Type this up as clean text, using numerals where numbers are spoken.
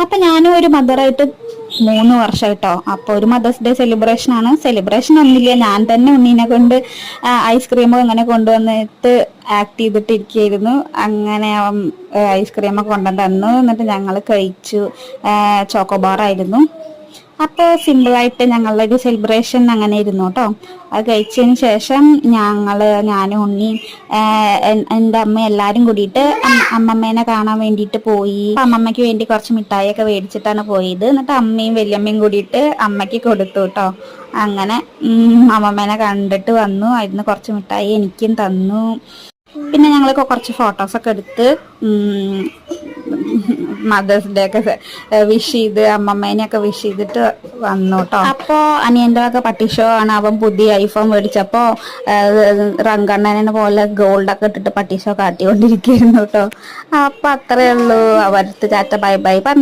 അപ്പൊ ഞാനും ഒരു മദറായിട്ട് 3 വർഷം കേട്ടോ. അപ്പൊ ഒരു മദേഴ്സ് ഡേ സെലിബ്രേഷൻ ആണ്. സെലിബ്രേഷൻ ഒന്നുമില്ല, ഞാൻ തന്നെ ഉണ്ണീനെ കൊണ്ട് ഐസ്ക്രീമും ഇങ്ങനെ കൊണ്ടുവന്നിട്ട് ആക്ട് ചെയ്തിട്ടിരിക്കുകയായിരുന്നു. അങ്ങനെ ഐസ്ക്രീമൊക്കെ കൊണ്ടുവന്ന് തന്നു. എന്നിട്ട് ഞങ്ങൾ കഴിച്ചു. ചോക്കോബാർ ആയിരുന്നു. അപ്പോൾ സിമ്പിളായിട്ട് ഞങ്ങളുടെ ഒരു സെലിബ്രേഷൻ അങ്ങനെ ഇരുന്നു കേട്ടോ. അത് കഴിച്ചതിന് ശേഷം ഞാനും ഉണ്ണിയും എൻ്റെ അമ്മ എല്ലാവരും കൂടിയിട്ട് അമ്മമ്മേനെ കാണാൻ വേണ്ടിയിട്ട് പോയി. അമ്മമ്മയ്ക്ക് വേണ്ടി കുറച്ച് മിഠായിയൊക്കെ മേടിച്ചിട്ടാണ് പോയത്. എന്നിട്ട് അമ്മയും വല്യമ്മയും കൂടിയിട്ട് അമ്മയ്ക്ക് കൊടുത്തു കേട്ടോ. അങ്ങനെ അമ്മമ്മേനെ കണ്ടിട്ട് വന്നു. അതിന് കുറച്ച് മിഠായി എനിക്കും തന്നു. പിന്നെ ഞങ്ങളൊക്കെ കുറച്ച് ഫോട്ടോസൊക്കെ എടുത്ത് മദേഴ്സ് ഡേ ഒക്കെ വിഷ് ചെയ്ത് അമ്മമ്മേനെയൊക്കെ വിഷ് ചെയ്തിട്ട് വന്നു കേട്ടോ. അപ്പോൾ അനിയൻ്റെ ഒക്കെ പട്ടി ഷോ ആണ്. അവൻ പുതിയ ഐഫോൺ മേടിച്ചപ്പോ റങ്കണ്ണനെ പോലെ ഗോൾഡൊക്കെ ഇട്ടിട്ട് പട്ടി ഷോ കാട്ടിക്കൊണ്ടിരിക്കുകയായിരുന്നു കേട്ടോ. അപ്പൊ അത്രയേ ഉള്ളൂ. അവർക്ക് ടാറ്റ ബൈ ബൈ പറഞ്ഞു.